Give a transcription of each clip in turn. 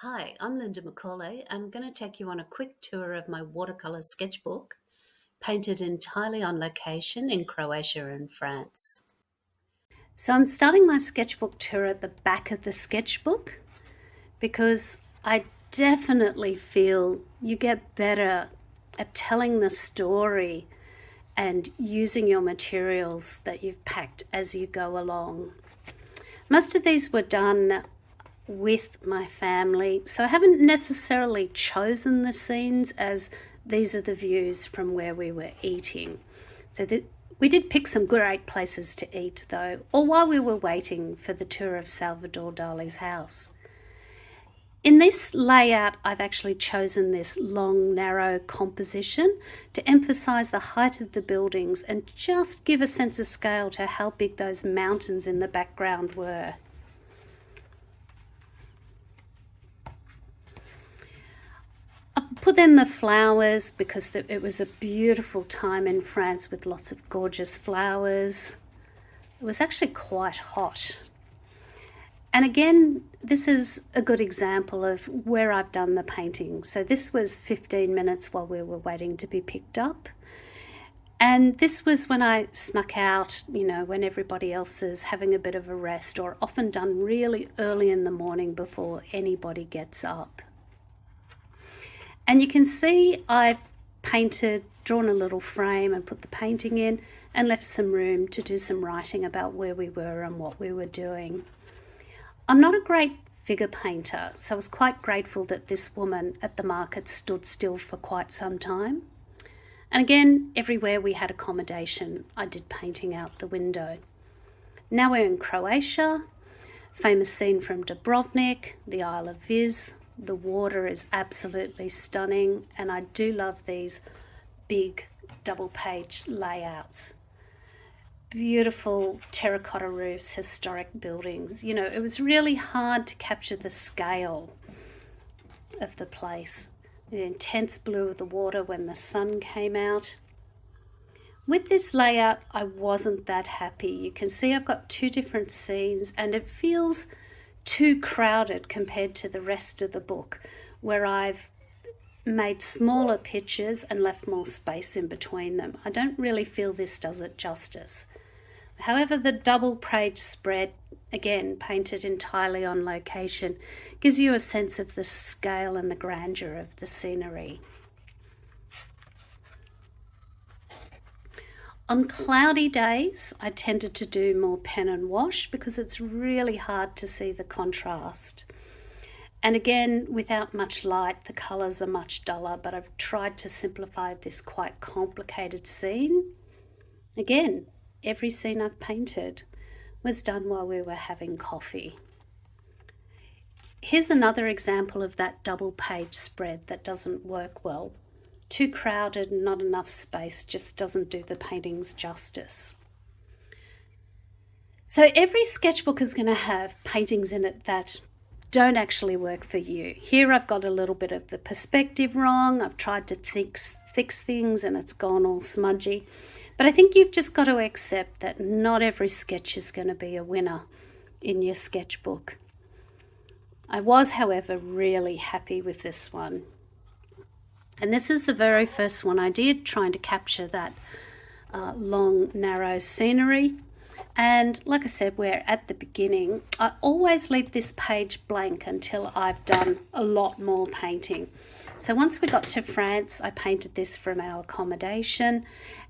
Hi, I'm Linda MacAulay. I'm going to take you on a quick tour of my watercolour sketchbook, painted entirely on location in Croatia and France. So I'm starting my sketchbook tour at the back of the sketchbook because I definitely feel you get better at telling the story and using your materials that you've packed as you go along. Most of these were done with my family, so I haven't necessarily chosen the scenes as these are the views from where we were eating. So we did pick some great places to eat though, or while we were waiting for the tour of Salvador Dali's house. In this layout, I've actually chosen this long, narrow composition to emphasize the height of the buildings and just give a sense of scale to how big those mountains in the background were. I put in the flowers because it was a beautiful time in France with lots of gorgeous flowers. It was actually quite hot. And again, this is a good example of where I've done the painting. So this was 15 minutes while we were waiting to be picked up. And this was when I snuck out, when everybody else is having a bit of a rest, or often done really early in the morning before anybody gets up. And you can see I've drawn a little frame and put the painting in and left some room to do some writing about where we were and what we were doing. I'm not a great figure painter, so I was quite grateful that this woman at the market stood still for quite some time. And again, everywhere we had accommodation, I did painting out the window. Now we're in Croatia, famous scene from Dubrovnik, the Isle of Vis. The water is absolutely stunning, and I do love these big double-page layouts. Beautiful terracotta roofs, historic buildings. It was really hard to capture the scale of the place. The intense blue of the water when the sun came out. With this layout, I wasn't that happy. You can see I've got two different scenes, and it feels too crowded compared to the rest of the book, where I've made smaller pictures and left more space in between them. I don't really feel this does it justice. However, the double page spread, again painted entirely on location, gives you a sense of the scale and the grandeur of the scenery. On cloudy days, I tended to do more pen and wash because it's really hard to see the contrast. And again, without much light, the colours are much duller, but I've tried to simplify this quite complicated scene. Again, every scene I've painted was done while we were having coffee. Here's another example of that double page spread that doesn't work well. Too crowded and not enough space just doesn't do the paintings justice. So every sketchbook is going to have paintings in it that don't actually work for you. Here I've got a little bit of the perspective wrong. I've tried to fix things and it's gone all smudgy. But I think you've just got to accept that not every sketch is going to be a winner in your sketchbook. I was, however, really happy with this one. And this is the very first one I did, trying to capture that long, narrow scenery. And like I said, we're at the beginning. I always leave this page blank until I've done a lot more painting. So once we got to France, I painted this from our accommodation.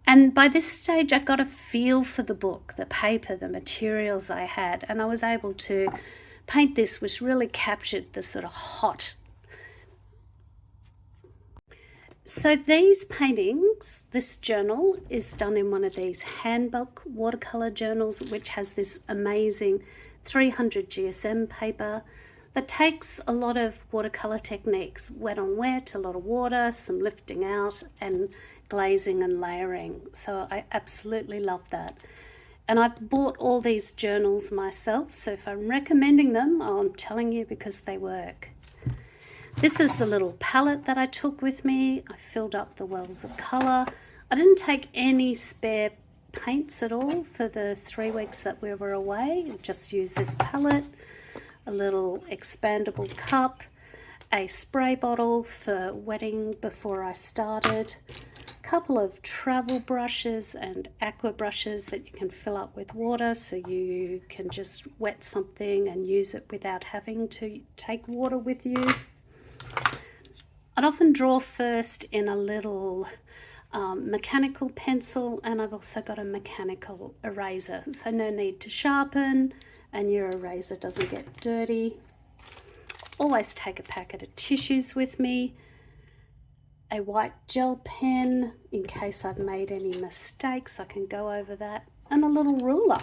And by this stage, I got a feel for the book, the paper, the materials I had. And I was able to paint this, which really captured the sort of hot. So these paintings, this journal is done in one of these Handbook Watercolour journals, which has this amazing 300 GSM paper that takes a lot of watercolour techniques, wet on wet, a lot of water, some lifting out and glazing and layering. So I absolutely love that. And I've bought all these journals myself, so if I'm recommending them, I'm telling you because they work. This is the little palette that I took with me. I filled up the wells of colour. I didn't take any spare paints at all for the 3 weeks that we were away. I just used this palette, a little expandable cup, a spray bottle for wetting before I started, a couple of travel brushes and aqua brushes that you can fill up with water so you can just wet something and use it without having to take water with you. I'd often draw first in a little mechanical pencil, and I've also got a mechanical eraser, so no need to sharpen and your eraser doesn't get dirty. Always take a packet of tissues with me, a white gel pen in case I've made any mistakes, I can go over that, and a little ruler.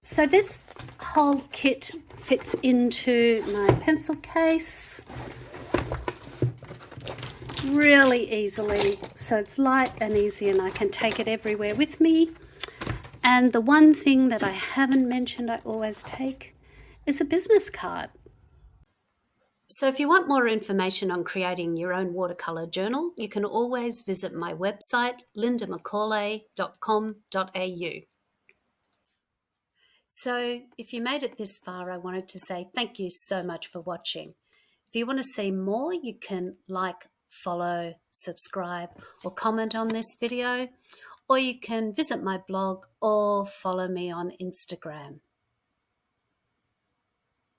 So this whole kit fits into my pencil case really easily, so it's light and easy and I can take it everywhere with me. And the one thing that I haven't mentioned I always take is a business card. So if you want more information on creating your own watercolour journal, you can always visit my website, lindamacaullay.com.au. So if you made it this far, I wanted to say thank you so much for watching. If you want to see more, you can like, follow, subscribe, or comment on this video, or you can visit my blog or follow me on Instagram.